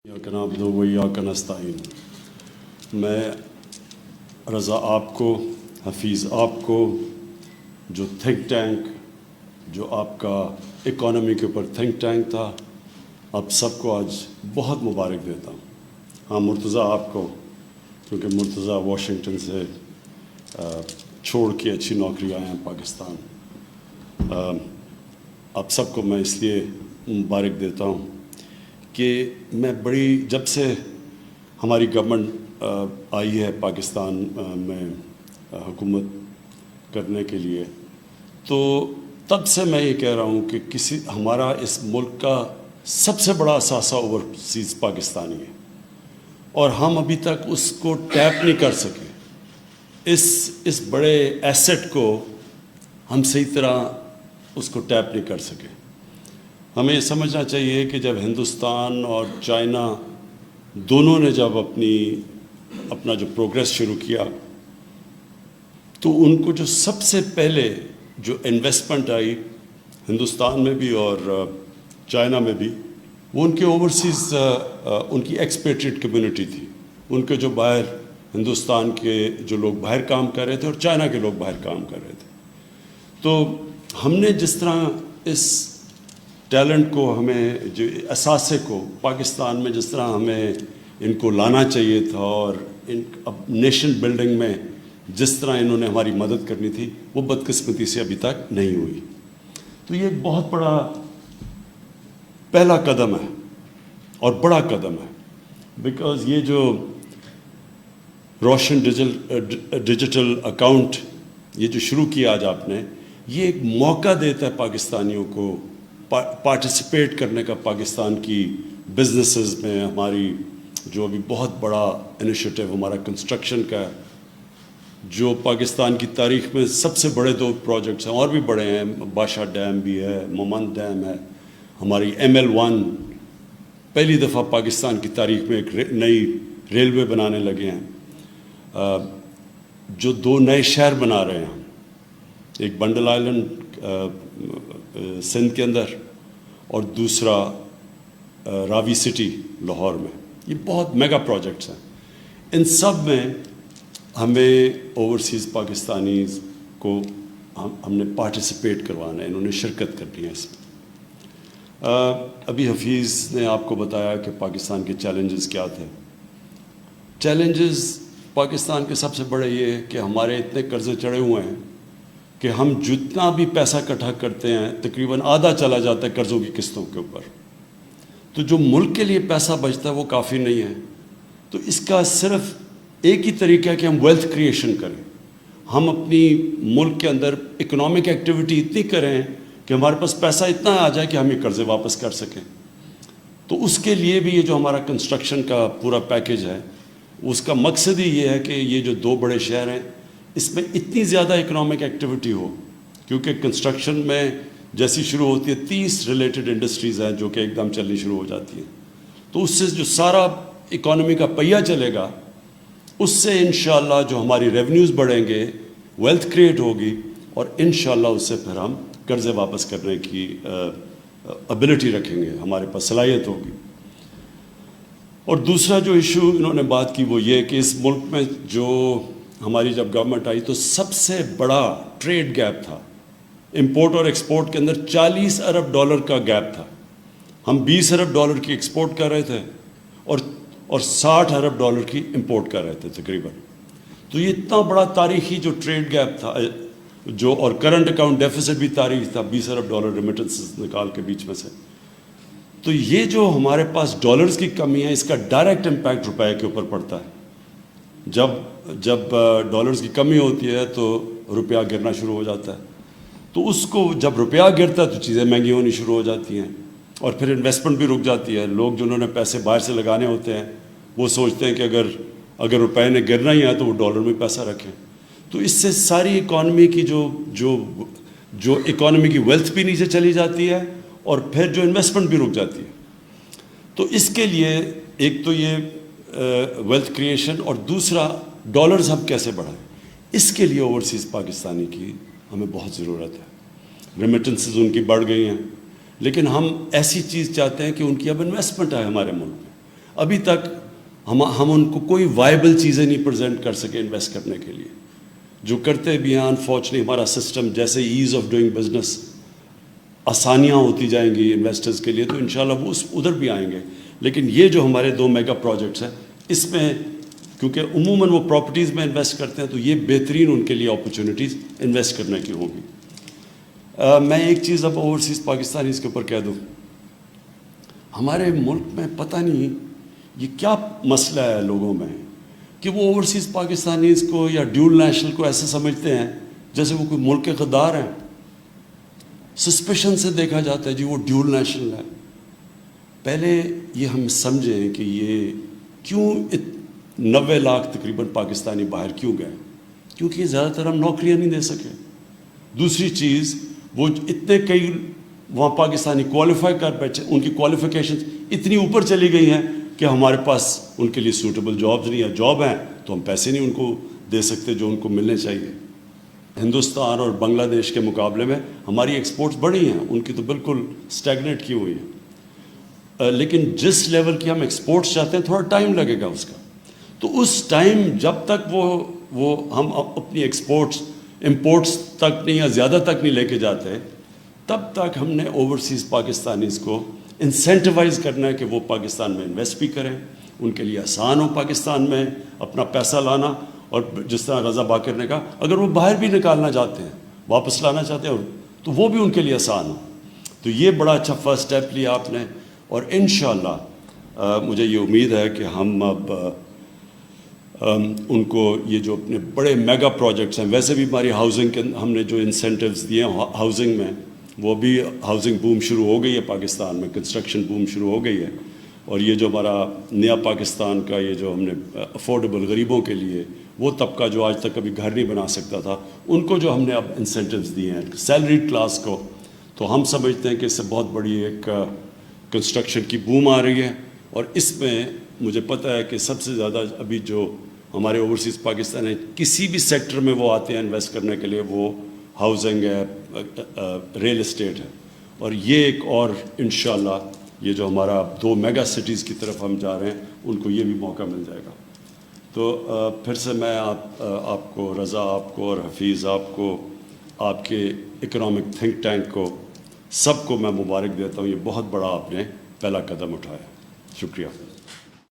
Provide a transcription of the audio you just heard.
इय्याक नअब्दु व इय्याक नस्तईन। मैं रज़ा आपको, हफीज़ आपको, जो थिंक टैंक, जो आपका इकॉनमी के ऊपर थिंक टैंक था, आप सबको आज बहुत मुबारक देता हूँ। हाँ, मुर्तज़ा आपको, क्योंकि मुर्तज़ा वाशिंगटन से छोड़ के अच्छी नौकरी आए हैं पाकिस्तान। आप सबको मैं इसलिए मुबारक देता हूँ कि मैं जब से हमारी गवर्नमेंट आई है पाकिस्तान में हुकूमत करने के लिए, तो तब से मैं ये कह रहा हूँ कि हमारा इस मुल्क का सबसे बड़ा असासा ओवरसीज़ पाकिस्तानी है और हम अभी तक उसको टैप नहीं कर सके। इस बड़े एसेट को हम सही तरह उसको टैप नहीं कर सके। हमें ये समझना चाहिए कि जब हिंदुस्तान और चाइना दोनों ने जब अपना जो प्रोग्रेस शुरू किया, तो उनको जो सबसे पहले जो इन्वेस्टमेंट आई हिंदुस्तान में भी और चाइना में भी, वो उनके ओवरसीज़ उनकी एक्सपेट्रिएट कम्युनिटी थी। उनके जो बाहर हिंदुस्तान के जो लोग बाहर काम कर रहे थे और चाइना के लोग बाहर काम कर रहे थे। तो हमने जिस तरह इस टैलेंट को, हमें जो असासे को पाकिस्तान में जिस तरह हमें इनको लाना चाहिए था और अब नेशन बिल्डिंग में जिस तरह इन्होंने हमारी मदद करनी थी, वो बदकिस्मती से अभी तक नहीं हुई। तो ये एक बहुत बड़ा पहला कदम है और बड़ा कदम है, बिकॉज़ ये जो रोशन डिजिटल अकाउंट ये जो शुरू किया आज आपने, ये एक मौका देता है पाकिस्तानियों को पार्टिसिपेट करने का पाकिस्तान की बिजनेसेस में। हमारी जो अभी बहुत बड़ा इनिशिएटिव हमारा कंस्ट्रक्शन का, जो पाकिस्तान की तारीख में सबसे बड़े 2 प्रोजेक्ट्स हैं, और भी बड़े हैं, बादशाह डैम भी है, मोमन डैम है, हमारी ML1 पहली दफ़ा पाकिस्तान की तारीख में एक नई रेलवे बनाने लगे हैं, जो 2 नए शहर बना रहे हैं, एक बंडल आइलैंड सिंध के अंदर और दूसरा रावी सिटी लाहौर में। ये बहुत मेगा प्रोजेक्ट्स हैं। इन सब में हमें ओवरसीज़ पाकिस्तानीज़ को हमने पार्टिसिपेट करवाना है, इन्होंने शिरकत करनी है इसमें। अभी हफीज़ ने आपको बताया कि पाकिस्तान के चैलेंजेस क्या थे। चैलेंजेस पाकिस्तान के सबसे बड़े ये है कि हमारे इतने कर्ज़े चढ़े हुए हैं कि हम जितना भी पैसा इकट्ठा करते हैं, तकरीबन आधा चला जाता है कर्ज़ों की किस्तों के ऊपर। तो जो मुल्क के लिए पैसा बचता है वो काफ़ी नहीं है। तो इसका सिर्फ एक ही तरीका है कि हम वेल्थ क्रिएशन करें। हम अपनी मुल्क के अंदर इकोनॉमिक एक्टिविटी इतनी करें कि हमारे पास पैसा इतना आ जाए कि हम ये कर्ज़े वापस कर सकें। तो उसके लिए भी ये जो हमारा कंस्ट्रक्शन का पूरा पैकेज है, उसका मकसद ही ये है कि ये जो 2 बड़े शहर हैं, इसमें इतनी ज़्यादा इकोनॉमिक एक्टिविटी हो, क्योंकि कंस्ट्रक्शन में जैसी शुरू होती है 30 रिलेटेड इंडस्ट्रीज़ हैं जो कि एकदम चलनी शुरू हो जाती हैं। तो उससे जो सारा इकोनॉमी का पहिया चलेगा, उससे इंशाअल्लाह जो हमारी रेवेन्यूज़ बढ़ेंगे, वेल्थ क्रिएट होगी और इंशाअल्लाह उससे फिर हम कर्ज़े वापस करने की एबिलिटी रखेंगे, हमारे पास सलाहियत होगी। और दूसरा जो इशू इन्होंने बात की वो ये कि इस मुल्क में जो हमारी जब गवर्नमेंट आई तो सबसे बड़ा ट्रेड गैप था। इंपोर्ट और एक्सपोर्ट के अंदर $40 अरब का गैप था। हम $20 अरब की एक्सपोर्ट कर रहे थे और $60 अरब की इंपोर्ट कर रहे थे तकरीबन। तो ये इतना बड़ा तारीखी जो ट्रेड गैप था, जो और करंट अकाउंट डेफिसिट भी तारीखी था, $20 अरब रेमिटेंसेस निकाल के बीच में से। तो ये जो हमारे पास डॉलर्स की कमी है, इसका डायरेक्ट इम्पैक्ट रुपए के ऊपर पड़ता है। जब डॉलर्स की कमी होती है तो रुपया गिरना शुरू हो जाता है। तो उसको जब रुपया गिरता है तो चीज़ें महंगी होनी शुरू हो जाती हैं और फिर इन्वेस्टमेंट भी रुक जाती है। लोग जिन्होंने पैसे बाहर से लगाने होते हैं, वो सोचते हैं कि अगर रुपए ने गिरना ही है तो वो डॉलर में पैसा रखें। तो इससे सारी इकॉनमी की जो इकॉनमी की वेल्थ भी नीचे चली जाती है और फिर जो इन्वेस्टमेंट भी रुक जाती है। तो इसके लिए एक तो ये वेल्थ क्रिएशन और दूसरा डॉलर्स हम कैसे बढ़ाएं, इसके लिए ओवरसीज़ पाकिस्तानी की हमें बहुत ज़रूरत है। रेमिटेंसेस उनकी बढ़ गई हैं, लेकिन हम ऐसी चीज़ चाहते हैं कि उनकी अब इन्वेस्टमेंट आए हमारे मुल्क में। ابھی تک ہم ان کو کوئی وائبل چیزیں نہیں پریزنٹ کر سکے انویسٹ کرنے کے لیے. جو کرتے بھی ہیں انفارچونیٹلی ہمارا سسٹم جیسے ایز آف ڈوئنگ بزنس آسانیاں ہوتی جائیں گی انویسٹرز کے لیے تو انشاءاللہ وہ ادھر بھی آئیں گے. لیکن یہ جو ہمارے 2 میگا پروجیکٹس ہیں اس میں کیونکہ عموماً وہ پراپرٹیز میں انویسٹ کرتے ہیں تو یہ بہترین ان کے لیے اپرچونیٹیز انویسٹ کرنے کی ہوں گی. میں ایک چیز اب اوورسیز پاکستانیز کے اوپر کہہ دوں. ہمارے ملک میں پتہ نہیں یہ کیا مسئلہ ہے لوگوں میں کہ وہ اوورسیز پاکستانیز کو یا ڈیول نیشنل کو ایسے سمجھتے ہیں جیسے وہ کوئی ملک کے غدار ہیں. سسپیشن سے دیکھا جاتا ہے جی وہ ڈیول نیشنل ہے. پہلے یہ ہم سمجھیں کہ یہ کیوں 90 لاکھ تقریباً پاکستانی باہر کیوں گئے؟ کیونکہ زیادہ تر ہم نوکریاں نہیں دے سکے. دوسری چیز وہ اتنے کئی وہاں پاکستانی کوالیفائی کر بیٹھے, ان کی کوالیفیکیشن اتنی اوپر چلی گئی ہیں کہ ہمارے پاس ان کے لیے سوٹیبل جابز نہیں ہیں. جاب ہیں تو ہم پیسے نہیں ان کو دے سکتے جو ان کو ملنے چاہیے. ہندوستان اور بنگلہ دیش کے مقابلے میں ہماری ایکسپورٹس بڑی ہیں, ان کی تو بالکل اسٹیگنیٹ کی ہوئی ہیں. لیکن جس لیول کی ہم ایکسپورٹس چاہتے ہیں تھوڑا ٹائم لگے گا اس کا. تو اس ٹائم جب تک وہ ہم اپنی ایکسپورٹس امپورٹس تک نہیں یا زیادہ تک نہیں لے کے جاتے تب تک ہم نے اوورسیز پاکستانیز کو انسینٹیوائز کرنا ہے کہ وہ پاکستان میں انویسٹ بھی کریں. ان کے لیے آسان ہو پاکستان میں اپنا پیسہ لانا. اور جس طرح رضا باقر نے کہا اگر وہ باہر بھی نکالنا چاہتے ہیں واپس لانا چاہتے ہیں تو وہ بھی ان کے لیے آسان ہو. تو یہ بڑا اچھا فرسٹ اسٹیپ لیا آپ نے. اور انشاءاللہ مجھے یہ امید ہے کہ ہم اب ان کو یہ جو اپنے بڑے میگا پروجیکٹس ہیں, ویسے بھی ہماری ہاؤسنگ کے ہم نے جو انسینٹیوز دیے ہیں ہاؤسنگ میں, وہ بھی ہاؤسنگ بوم شروع ہو گئی ہے پاکستان میں, کنسٹرکشن بوم شروع ہو گئی ہے. اور یہ جو ہمارا نیا پاکستان کا یہ جو ہم نے افورڈیبل غریبوں کے لیے وہ طبقہ جو آج تک کبھی گھر نہیں بنا سکتا تھا ان کو جو ہم نے اب انسینٹیوز دیے ہیں سیلریڈ کلاس کو, تو ہم سمجھتے ہیں کہ اس سے بہت بڑی ایک کنسٹرکشن کی بوم آ رہی ہے. اور اس میں مجھے پتہ ہے کہ سب سے زیادہ ابھی جو ہمارے اوورسیز پاکستان ہے کسی بھی سیکٹر میں وہ آتے ہیں انویسٹ کرنے کے لیے, وہ ہاؤسنگ ہے, ریل اسٹیٹ ہے. اور یہ ایک اور انشاءاللہ یہ جو ہمارا 2 میگا سٹیز کی طرف ہم جا رہے ہیں ان کو یہ بھی موقع مل جائے گا. تو پھر سے میں آپ کو رضا آپ کو اور حفیظ آپ کو آپ کے اکنامک تھنک ٹینک کو سب کو میں مبارک دیتا ہوں. یہ بہت بڑا آپ نے پہلا قدم اٹھایا. شکریہ.